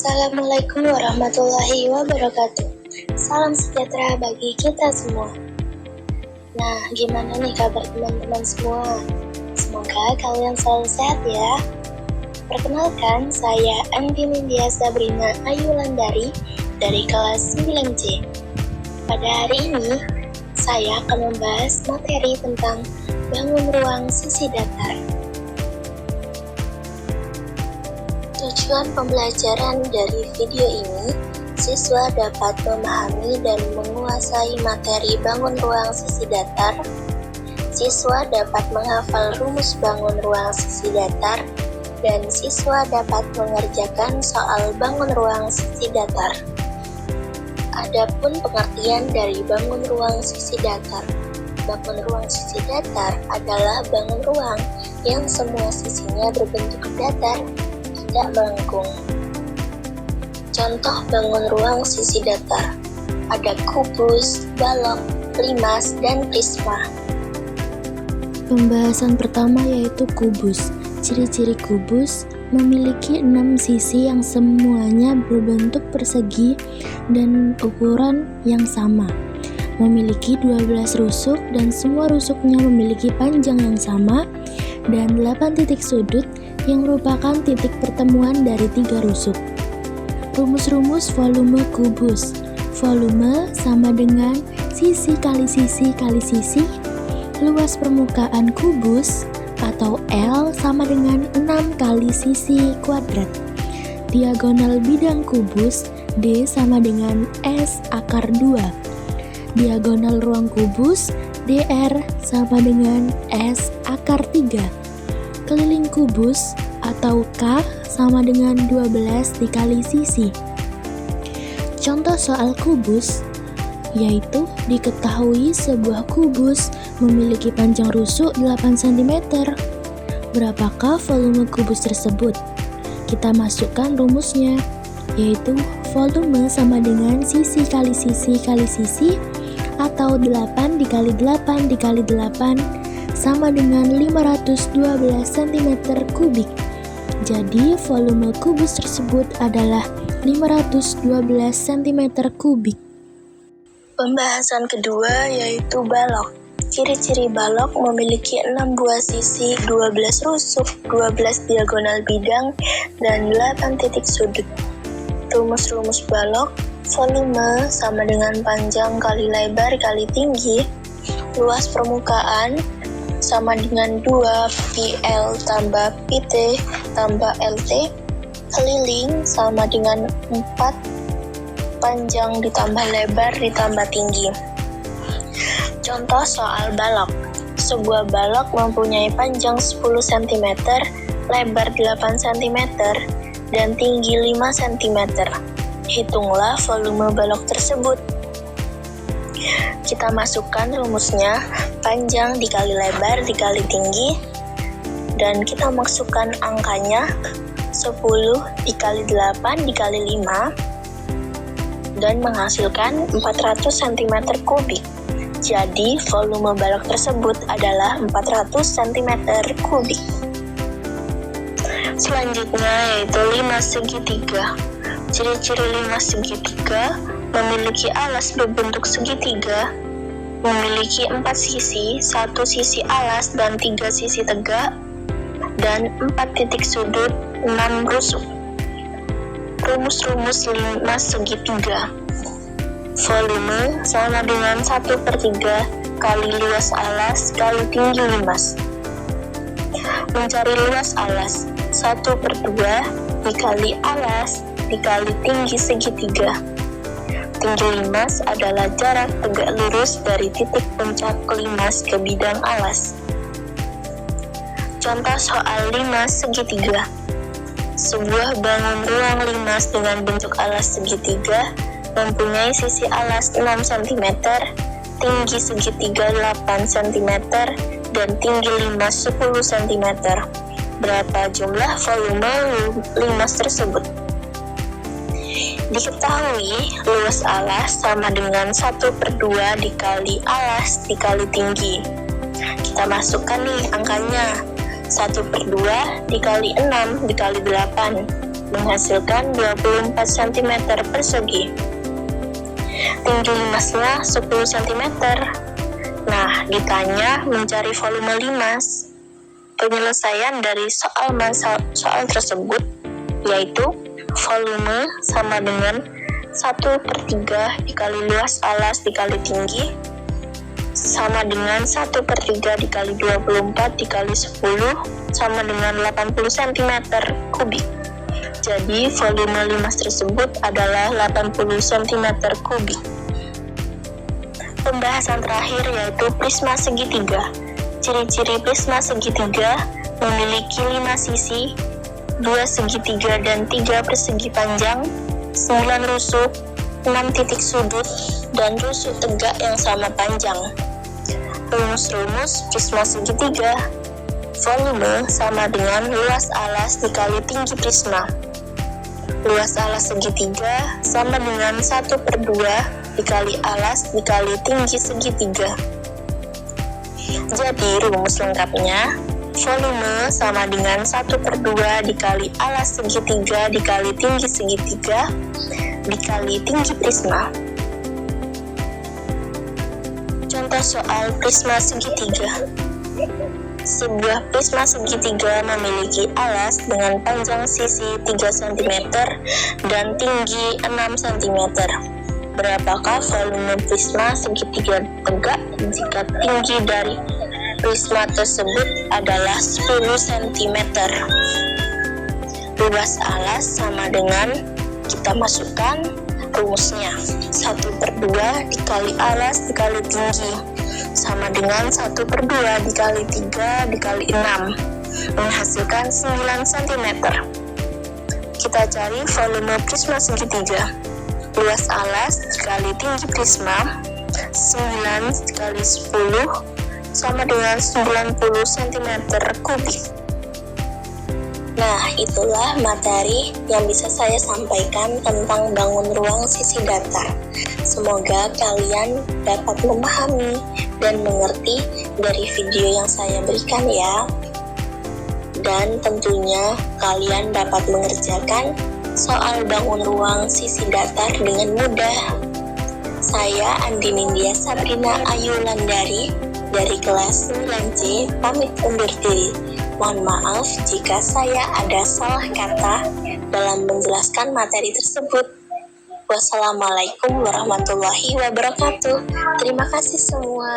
Assalamualaikum warahmatullahi wabarakatuh. Salam sejahtera bagi kita semua. Nah, gimana nih kabar teman-teman semua? Semoga kalian selalu sehat ya. Perkenalkan, saya Andi Nindya Sabrina Ayulandari dari kelas 9C. Pada hari ini, saya akan membahas materi tentang bangun ruang sisi datar. Tujuan pembelajaran dari video ini, siswa dapat memahami dan menguasai materi bangun ruang sisi datar. Siswa dapat menghafal rumus bangun ruang sisi datar, dan siswa dapat mengerjakan soal bangun ruang sisi datar. Adapun pengertian dari bangun ruang sisi datar. Bangun ruang sisi datar adalah bangun ruang yang semua sisinya berbentuk datar, tidak melengkung. Contoh bangun ruang sisi datar, ada kubus, balok, limas, dan prisma. Pembahasan pertama yaitu kubus. Ciri-ciri kubus memiliki 6 sisi yang semuanya berbentuk persegi dan ukuran yang sama. Memiliki 12 rusuk dan semua rusuknya memiliki panjang yang sama dan 8 titik sudut yang merupakan titik pertemuan dari 3 rusuk. Rumus-rumus volume kubus. Volume sama dengan sisi kali sisi kali sisi. Luas permukaan kubus atau L sama dengan 6 kali sisi kuadrat. Diagonal bidang kubus D sama dengan S akar 2. Diagonal ruang kubus DR sama dengan S akar 3. Keliling kubus atau K sama dengan 12 dikali sisi. Contoh soal kubus yaitu diketahui sebuah kubus memiliki panjang rusuk 8 cm. Berapakah volume kubus tersebut? Kita masukkan rumusnya, yaitu volume sama dengan sisi kali sisi kali sisi atau 8 dikali 8 dikali 8 sama dengan 512 cm kubik. Jadi volume kubus tersebut adalah 512 cm kubik. Pembahasan kedua yaitu balok. Ciri-ciri balok memiliki 6 buah sisi, 12 rusuk, 12 diagonal bidang, dan 8 titik sudut. Rumus-rumus balok, volume sama dengan panjang kali lebar kali tinggi, luas permukaan sama dengan 2 PL tambah PT tambah LT, keliling sama dengan 4 panjang ditambah lebar ditambah tinggi. Contoh soal balok. Sebuah balok mempunyai panjang 10 cm, lebar 8 cm, dan tinggi 5 cm. Hitunglah volume balok tersebut. Kita masukkan rumusnya, panjang dikali lebar dikali tinggi, dan kita masukkan angkanya 10 dikali 8 dikali 5, dan menghasilkan 400 cm kubik. Jadi volume balok tersebut adalah 400 cm kubik. Selanjutnya yaitu limas segitiga. Ciri-ciri limas segitiga memiliki alas berbentuk segitiga, memiliki 4 sisi, 1 sisi alas dan 3 sisi tegak, dan 4 titik sudut, 6 rusuk. Rumus-rumus limas segitiga. Volume sama dengan 1/3 kali luas alas kali tinggi limas. Mencari luas alas, 1/2 dikali alas dikali tinggi segitiga. Tinggi limas adalah jarak tegak lurus dari titik puncak limas ke bidang alas. Contoh soal limas segitiga. Sebuah bangun ruang limas dengan bentuk alas segitiga mempunyai sisi alas 6 cm, tinggi segitiga 8 cm, dan tinggi limas 10 cm. Berapa jumlah volume limas tersebut? Diketahui luas alas sama dengan 1/2 dikali alas dikali tinggi. Kita masukkan nih angkanya, 1/2 dikali 6 dikali 8 menghasilkan 24 cm persegi. Tinggi limasnya 10 cm. Nah, ditanya mencari volume limas. Penyelesaian dari soal tersebut yaitu volume sama dengan 1/3 dikali luas alas dikali tinggi sama dengan 1/3 dikali 24 dikali 10 sama dengan 80 cm kubik. Jadi volume limas tersebut adalah 80 cm kubik. Pembahasan terakhir yaitu prisma segitiga. Ciri-ciri prisma segitiga memiliki 5 sisi, 2 segitiga dan 3 persegi panjang, 9 rusuk, 6 titik sudut, dan rusuk tegak yang sama panjang. Rumus-rumus prisma segitiga. Volume sama dengan luas alas dikali tinggi prisma. Luas alas segitiga sama dengan 1/2 dikali alas dikali tinggi segitiga. Jadi rumus lengkapnya, volume sama dengan 1/2 dikali alas segitiga dikali tinggi segitiga dikali tinggi prisma. Contoh soal prisma segitiga. Sebuah prisma segitiga memiliki alas dengan panjang sisi 3 cm dan tinggi 6 cm. Berapakah volume prisma segitiga tegak jika tinggi dari prisma tersebut adalah 10 cm? Luas alas sama dengan, kita masukkan rumusnya, 1/2 dikali alas dikali tinggi sama dengan 1/2 dikali 3 dikali 6 menghasilkan 9 cm. Kita cari volume prisma segitiga. Luas alas dikali tinggi prisma 9 dikali 10 sama dengan 90 cm kubik. Nah, itulah materi yang bisa saya sampaikan tentang bangun ruang sisi datar. Semoga kalian dapat memahami dan mengerti dari video yang saya berikan ya. Dan tentunya kalian dapat mengerjakan soal bangun ruang sisi datar dengan mudah. Saya Andi Nindya Sabrina Ayu Landari dari kelas 9C pamit undur diri. Mohon maaf jika saya ada salah kata dalam menjelaskan materi tersebut. Wassalamualaikum warahmatullahi wabarakatuh. Terima kasih semua.